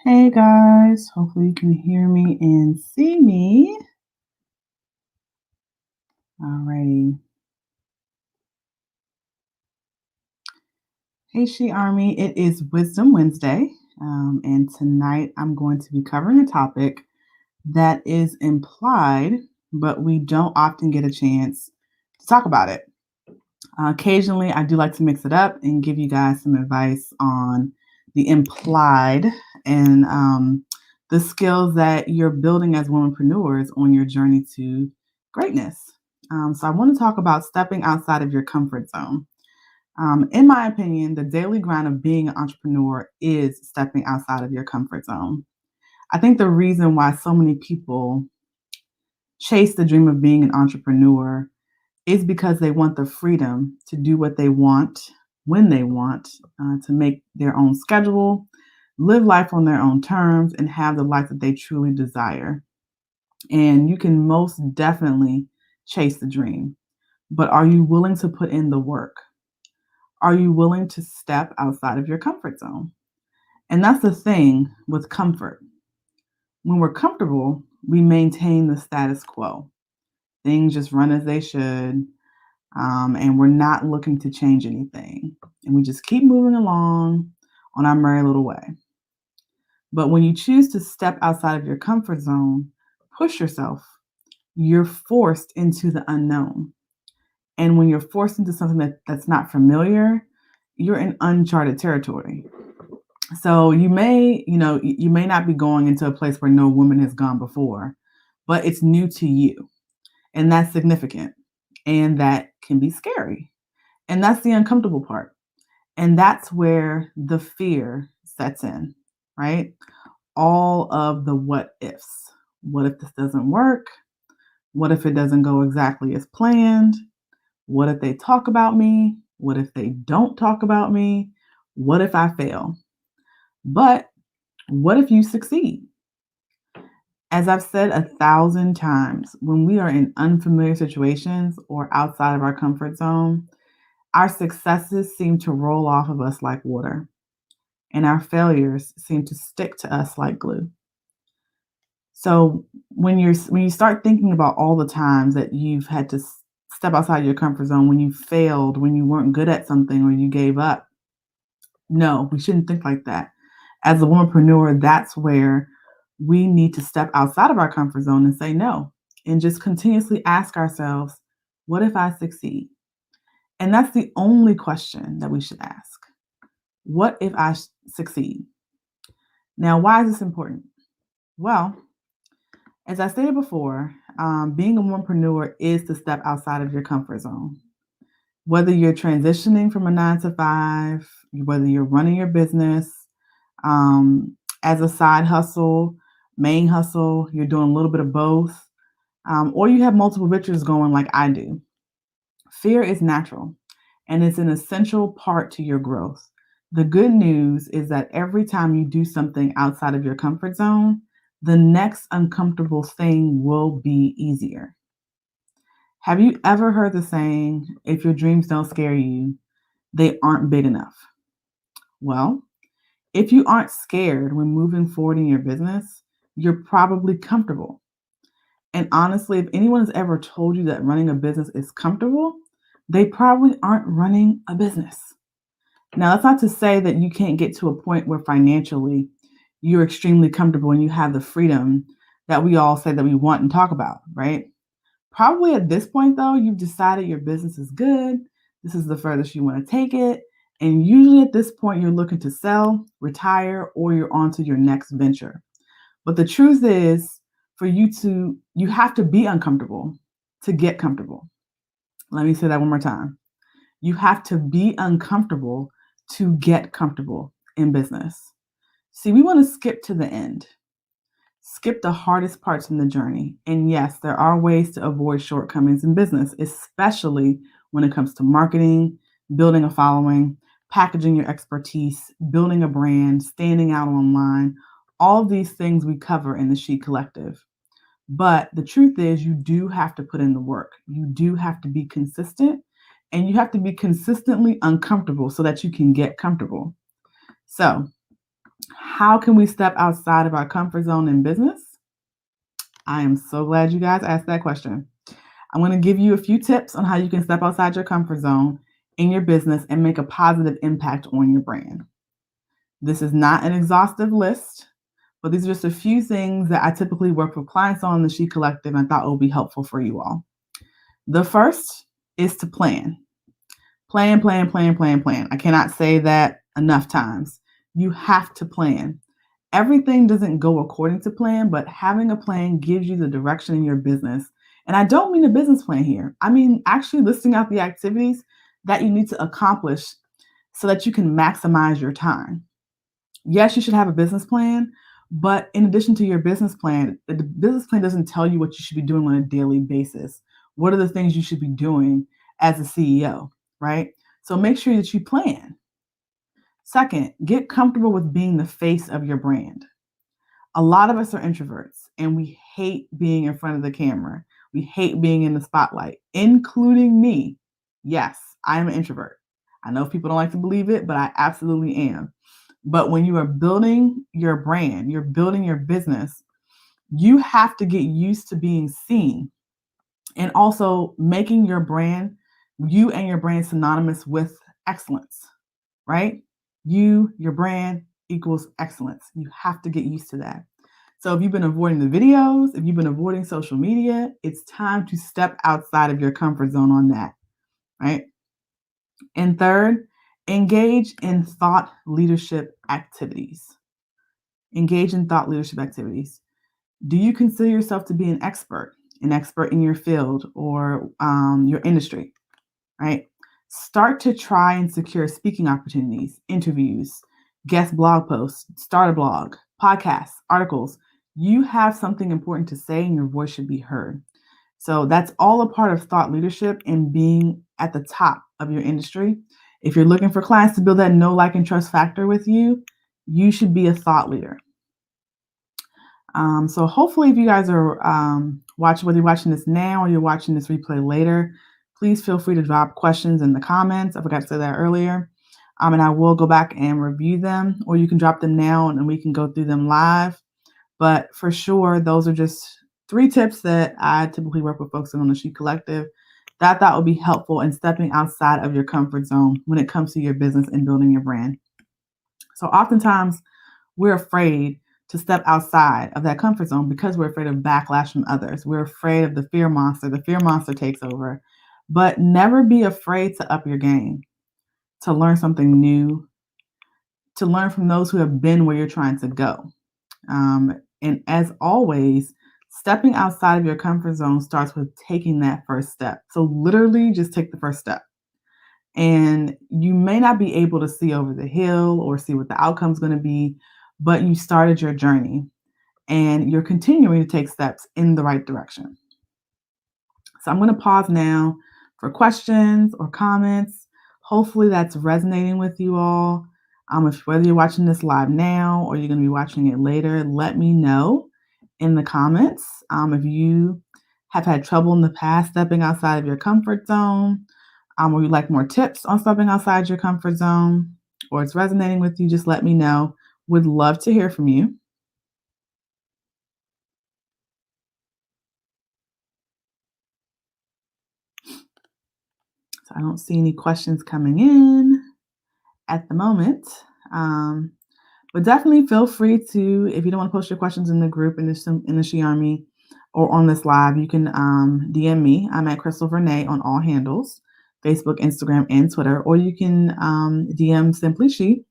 Hey guys, hopefully you can hear me and see me. Alrighty. Hey She Army, it is Wisdom Wednesday. And tonight I'm going to be covering a topic that is implied, but we don't often get a chance to talk about it. Occasionally, I do like to mix it up and give you guys some advice on the implied and the skills that you're building as womanpreneurs on your journey to greatness. So, I want to talk about stepping outside of your comfort zone. In my opinion, the daily grind of being an entrepreneur is stepping outside of your comfort zone. I think the reason why so many people chase the dream of being an entrepreneur is because they want the freedom to do what they want when they want, to make their own schedule, live life on their own terms, and have the life that they truly desire. And you can most definitely chase the dream. But are you willing to put in the work? Are you willing to step outside of your comfort zone? And that's the thing with comfort. When we're comfortable, we maintain the status quo. Things just run as they should, and we're not looking to change anything. And we just keep moving along on our merry little way. But when you choose to step outside of your comfort zone, push yourself, you're forced into the unknown. And when you're forced into something that's not familiar, you're in uncharted territory. So you may not be going into a place where no woman has gone before, but it's new to you. And that's significant. And that can be scary. And that's the uncomfortable part. And that's where the fear sets in, right? All of the what ifs. What if this doesn't work? What if it doesn't go exactly as planned? What if they talk about me? What if they don't talk about me? What if I fail? But what if you succeed? As I've said 1,000 times, when we are in unfamiliar situations or outside of our comfort zone, our successes seem to roll off of us like water, and our failures seem to stick to us like glue. So when you start thinking about all the times that you've had to step outside your comfort zone, when you failed, when you weren't good at something or you gave up, no, we shouldn't think like that. As a womanpreneur, that's where we need to step outside of our comfort zone and say no, and just continuously ask ourselves, what if I succeed? And that's the only question that we should ask. What if I succeed? Now, why is this important? Well, as I stated before, being a womanpreneur is to step outside of your comfort zone. Whether you're transitioning from a 9 to 5, whether you're running your business as a side hustle, main hustle, you're doing a little bit of both, or you have multiple ventures going like I do. Fear is natural and it's an essential part to your growth. The good news is that every time you do something outside of your comfort zone, the next uncomfortable thing will be easier. Have you ever heard the saying, if your dreams don't scare you, they aren't big enough? Well, if you aren't scared when moving forward in your business, you're probably comfortable. And honestly, if anyone has ever told you that running a business is comfortable, they probably aren't running a business. Now, that's not to say that you can't get to a point where financially you're extremely comfortable and you have the freedom that we all say that we want and talk about, right? Probably at this point, though, you've decided your business is good. This is the furthest you want to take it. And usually at this point, you're looking to sell, retire, or you're on to your next venture. But the truth is, you have to be uncomfortable to get comfortable. Let me say that one more time. You have to be uncomfortable to get comfortable in business. See, we want to skip to the end, skip the hardest parts in the journey. And yes, there are ways to avoid shortcomings in business, especially when it comes to marketing, building a following, packaging your expertise, building a brand, standing out online. All of these things we cover in the She Collective. But the truth is, you do have to put in the work. You do have to be consistent, and you have to be consistently uncomfortable so that you can get comfortable. So, How can we step outside of our comfort zone in business? I am so glad you guys asked that question. I'm going to give you a few tips on how you can step outside your comfort zone in your business and make a positive impact on your brand. This is not an exhaustive list, but these are just a few things that I typically work with clients on the She Collective and I thought would be helpful for you all. The first is to plan. Plan, plan, plan, plan, plan. I cannot say that enough times. You have to plan. Everything doesn't go according to plan, but having a plan gives you the direction in your business. And I don't mean a business plan here. I mean actually listing out the activities that you need to accomplish so that you can maximize your time. Yes, you should have a business plan, but in addition to your business plan, the business plan doesn't tell you what you should be doing on a daily basis. What are the things you should be doing as a CEO, right? So make sure that you plan. Second, get comfortable with being the face of your brand. A lot of us are introverts and we hate being in front of the camera. We hate being in the spotlight, including me. Yes, I am an introvert. I know people don't like to believe it, but I absolutely am. But when you are building your brand, you're building your business, you have to get used to being seen and also making your brand, you and your brand synonymous with excellence, right? Your brand equals excellence. You have to get used to that. So if you've been avoiding the videos, if you've been avoiding social media, it's time to step outside of your comfort zone on that, right? And third, engage in thought leadership activities. Engage in thought leadership activities. Do you consider yourself to be an expert in your field or your industry, right? Start to try and secure speaking opportunities, interviews, guest blog posts, start a blog, podcasts, articles. You have something important to say and your voice should be heard. So that's all a part of thought leadership and being at the top of your industry. If you're looking for clients to build that know, like, and trust factor with you, you should be a thought leader. So hopefully if you guys are watching, whether you're watching this now or you're watching this replay later, please feel free to drop questions in the comments. I forgot to say that earlier. And I will go back and review them, or you can drop them now and we can go through them live. But for sure, those are just 3 tips that I typically work with folks on the She Collective that I thought would be helpful in stepping outside of your comfort zone when it comes to your business and building your brand. So oftentimes we're afraid to step outside of that comfort zone because we're afraid of backlash from others. We're afraid of the fear monster. The fear monster takes over. But never be afraid to up your game, to learn something new, to learn from those who have been where you're trying to go. And as always, stepping outside of your comfort zone starts with taking that first step. So literally just take the first step. And you may not be able to see over the hill or see what the outcome's going to be, but you started your journey and you're continuing to take steps in the right direction. So I'm going to pause now for questions or comments. Hopefully that's resonating with you all. Whether you're watching this live now or you're going to be watching it later, let me know in the comments if you have had trouble in the past stepping outside of your comfort zone, or you'd like more tips on stepping outside your comfort zone, or it's resonating with you, just let me know. Would love to hear from you. So I don't see any questions coming in at the moment. But definitely feel free to, if you don't want to post your questions in the group in the She Army or on this live, you can DM me. I'm at Crystal Vernay on all handles, Facebook, Instagram, and Twitter, or you can DM Simply She.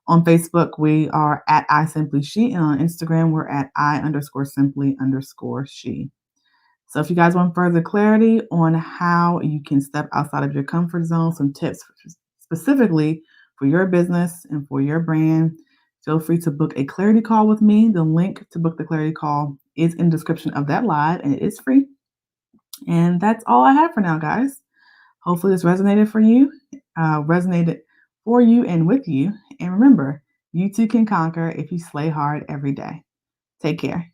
On Facebook, we are at I Simply She, and on Instagram, we're at I_simply_she. So if you guys want further clarity on how you can step outside of your comfort zone, some tips specifically for your business and for your brand, feel free to book a clarity call with me. The link to book the clarity call is in the description of that live, and it is free. And that's all I have for now, guys. Hopefully this resonated for you and with you. And remember, you too can conquer if you slay hard every day. Take care.